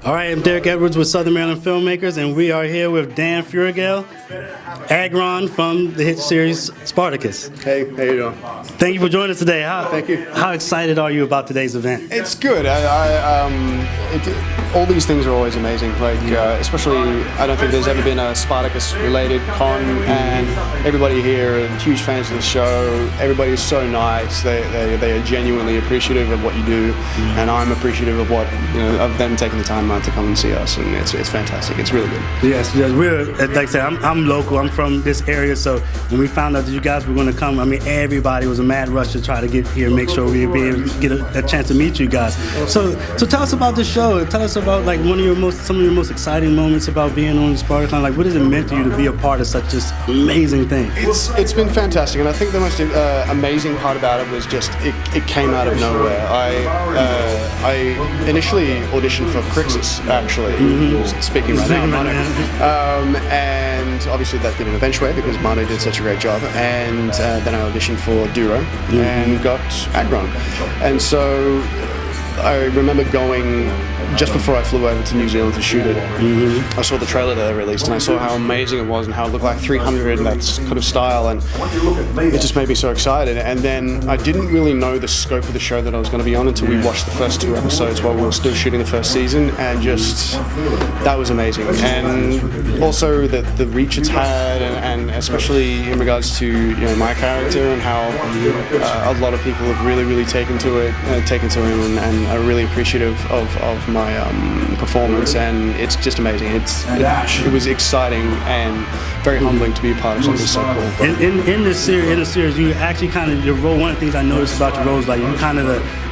All right, I'm Derek Edwards with Southern Maryland Filmmakers, and we are here with Dan Feuerriegel, Agron from the hit series Spartacus. Hey, how you doing? Thank you for joining us today. Thank you. How excited are you about today's event? It's good. All these things are always amazing. Especially, I don't think there's ever been a Spartacus-related con, and everybody here are huge fans of the show. Everybody is so nice. They are genuinely appreciative of what you do, and I'm appreciative of of them taking the time out to come and see us, and it's fantastic. It's really good. Yes, we're like I said, I'm local. I'm from this area, so when we found out that you guys were going to come, I mean, everybody was a mad rush to try to get here and make sure we be able to get a chance to meet you guys. So tell us about the show. Tell us about like some of your most exciting moments about being on SpartaCon. Like, what has it meant to you to be a part of such this amazing thing? It's been fantastic, and I think the most amazing part about it was just it came out of nowhere. I initially auditioned for Crixus, actually, speaking right now, Mono. And obviously that didn't eventuate because Mono did such a great job. And then I auditioned for Duro and got Agron. And so I remember going just before I flew over to New Zealand to shoot it. I saw the trailer that they released, and I saw how amazing it was and how it looked like 300 and that kind of style, and it just made me so excited. And then I didn't really know the scope of the show that I was going to be on until we watched the first 2 episodes while we were still shooting the first season, and just that was amazing. And also the reach it's had, and especially in regards to my character and how a lot of people have really taken to him and are really appreciative of my performance, and it's just amazing. It was exciting and very humbling to be a part of something so cool. In the series, you actually kind of your role. One of the things I noticed about your role is like you kind of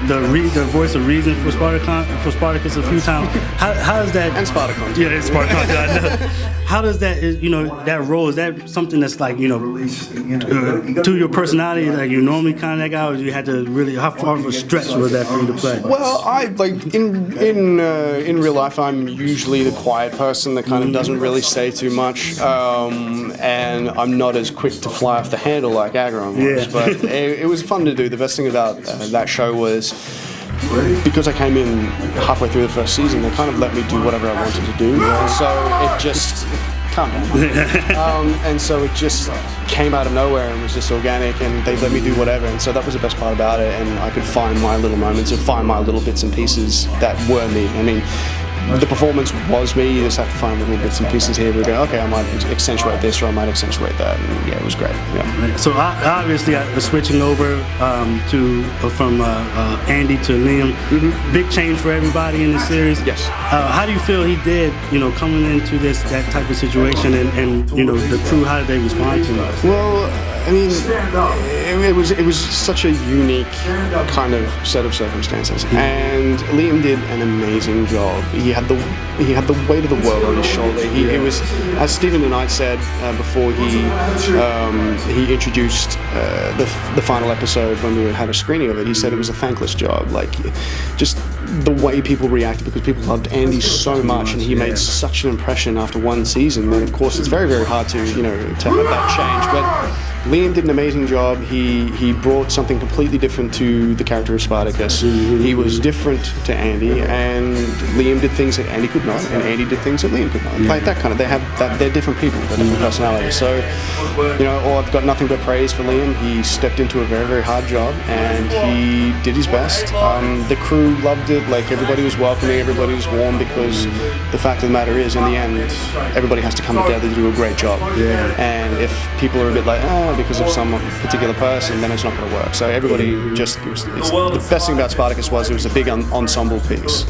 the voice of reason for Spartacus a few times. How does that? And SpartaCon. Yeah, it's SpartaCon. I know. How does that that role, is that something that's like to your personality, like you normally kind of that guy, or you had to really, how far of a stretch was that for you to play? Well, I like in real life, I'm usually the quiet person that kind of doesn't really say too much, and I'm not as quick to fly off the handle like Agron was. But it was fun to do. The best thing about that show was, because I came in halfway through the first season, they kind of let me do whatever I wanted to do. So it just and so it just came out of nowhere and was just organic, and they let me do whatever, and so that was the best part about it. And I could find my little moments and find my little bits and pieces that were me. I mean, the performance was me. You just have to find little bits and pieces here. We go, okay, I might accentuate this or I might accentuate that, and yeah, it was great. Yeah. So obviously, switching over from Andy to Liam, big change for everybody in the series. Yes. How do you feel he did? Coming into that type of situation, and the crew, how did they respond to it? Well, I mean, it was such a unique kind of set of circumstances, and Liam did an amazing job. He had the weight of the world on his shoulder. He was, as Stephen and I said before he introduced the final episode when we had a screening of it. He said it was a thankless job, like just the way people reacted, because people loved Andy so much, and he made such an impression after one season. Then of course it's very hard to have that change, but Liam did an amazing job. He brought something completely different to the character of Spartacus. He was different to Andy, and Liam did things that Andy could not, and Andy did things that Liam could not. Like that kind of, they're different people, they're different personalities. So, I've got nothing but praise for Liam. He stepped into a very hard job, and he did his best. The crew loved it. Like, everybody was welcoming, everybody was warm, because the fact of the matter is, in the end, everybody has to come together to do a great job. And if people are a bit like, because of some particular person, then it's not going to work. So everybody the best thing about Spartacus was it was a big ensemble piece,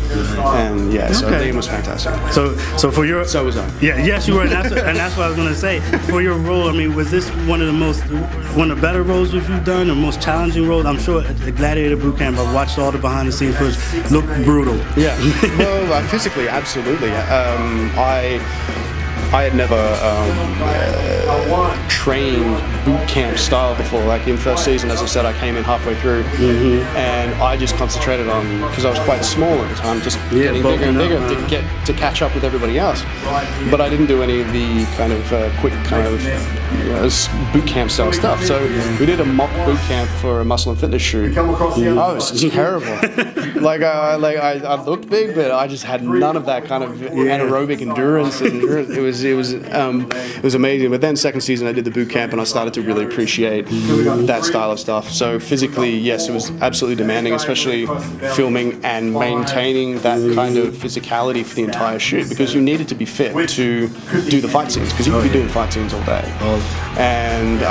and so Liam was fantastic. So for your was I. Yes, you were, and that's what I was going to say. For your role, I mean, was this one of the better roles you've done, or most challenging roles? I'm sure at the Gladiator Boot Camp, I watched all the behind the scenes footage. Looked brutal. Yeah. Well, physically, absolutely. I had never trained boot camp style before. Like in first season, as I said, I came in halfway through, and I just concentrated on, because I was quite small at the time, just getting bigger and bigger to catch up with everybody else. But I didn't do any of the kind of quick kind of boot camp style stuff. So we did a mock boot camp for a muscle and fitness shoot. Oh, it was terrible. I looked big, but I just had none of that kind of anaerobic endurance. It was amazing. But then second season I did the boot camp and I started to really appreciate that style of stuff. So physically, yes, it was absolutely demanding, especially filming and maintaining that kind of physicality for the entire shoot, because you needed to be fit to do the fight scenes, because you could be doing fight scenes all day. And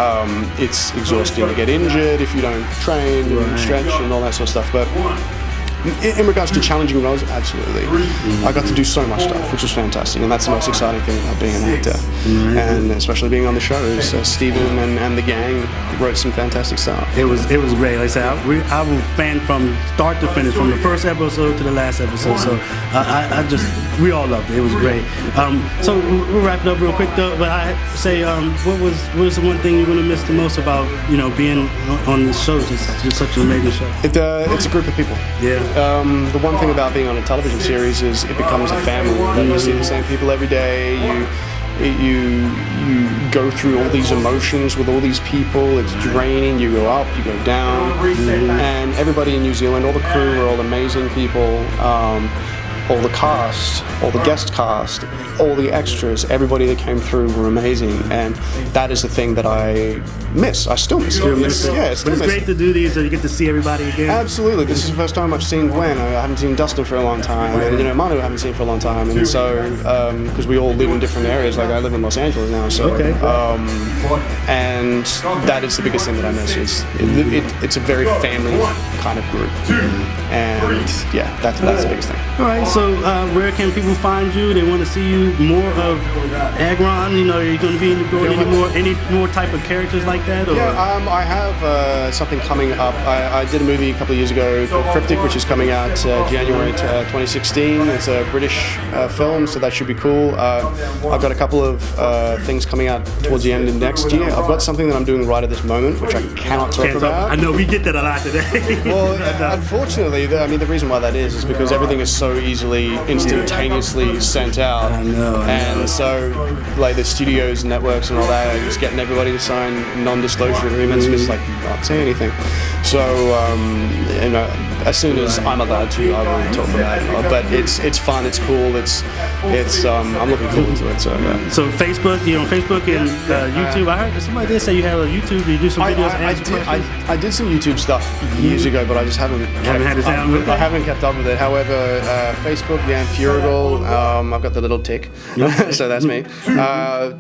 it's exhausting to get injured if you don't train and stretch and all that sort of stuff. But in regards to challenging roles, absolutely. I got to do so much stuff, which was fantastic, and that's the most exciting thing about being an actor. And especially being on the show is Stephen and the gang wrote some fantastic stuff. It was great. Like I said, I was a fan from start to finish, from the first episode to the last episode. So we all loved it. It was great. So we'll wrap it up real quick though. But I say, what was the one thing you're gonna miss the most about being on this show? It's just such an amazing show. It's a group of people. Yeah. The one thing about being on a television series is it becomes a family. You see the same people every day. You go through all these emotions with all these people. It's draining. You go up, you go down, and everybody in New Zealand, all the crew are all amazing people. All the cast, all the guest cast, all the extras, everybody that came through were amazing, and that is the thing that I miss. I still miss it. But it's great to do these so you get to see everybody again. Absolutely. This is the first time I've seen Gwen. I haven't seen Dustin for a long time, and Manu I haven't seen for a long time, and so because we all live in different areas. Like I live in Los Angeles now, so and that is the biggest thing that I miss. It's a very family kind of group, and yeah, that's the biggest thing. All right. So where can people find you? They want to see you more of Agron. Are you going to be any more type of characters like that? Or? Yeah, I have something coming up. I did a movie a couple of years ago called Cryptic, which is coming out January 2016. It's a British film, so that should be cool. I've got a couple of things coming out towards the end of next year. I've got something that I'm doing right at this moment, which I cannot talk about. I know we get that a lot today. Well, unfortunately, the reason why that is because everything is so easily, instantaneously sent out. I know. And so, like the studios, networks, and all that, are just getting everybody to sign non-disclosure agreements, just like not say anything. So, as soon as I'm allowed to, I will talk about it. But it's fun, it's cool, I'm looking forward to it. So, yeah. So Facebook, Facebook and YouTube. I heard somebody did say you have a YouTube. You do some videos. I did some YouTube stuff years ago, but I just haven't kept up with it. However, Facebook, Feuerriegel. I've got the little tick, so that's me.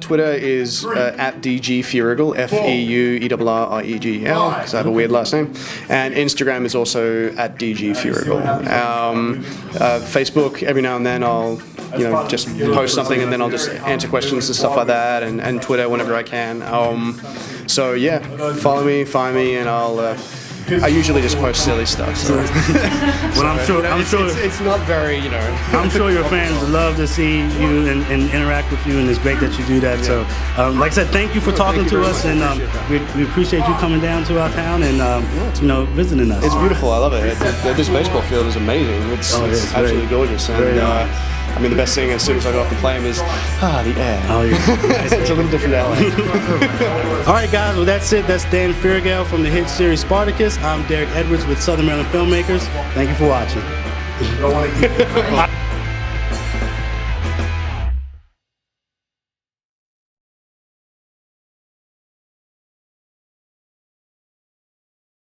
Twitter is at DG Feuerriegel, FEUERRIEGEL, because I have a weird last name. And Instagram is also at DG Feuerriegel. Facebook, every now and then I'll just post something and then I'll just answer questions and stuff like that, and Twitter whenever I can. So yeah, follow me, find me, and I usually just post silly stuff. So. Well, I'm sure it's not very, I'm sure your fans love to see you and interact with you, and it's great that you do that. So, like I said, thank you for talking to us, and we appreciate you coming down to our town and visiting us. It's beautiful. I love it. This baseball field is amazing. It's absolutely gorgeous, and. The best thing as soon as I got off the plane is, the air. Oh, yeah. It's a little different LA. All right, guys. Well, that's it. That's Dan Feuerriegel from the hit series Spartacus. I'm Derek Edwards with Southern Maryland Filmmakers. Thank you for watching.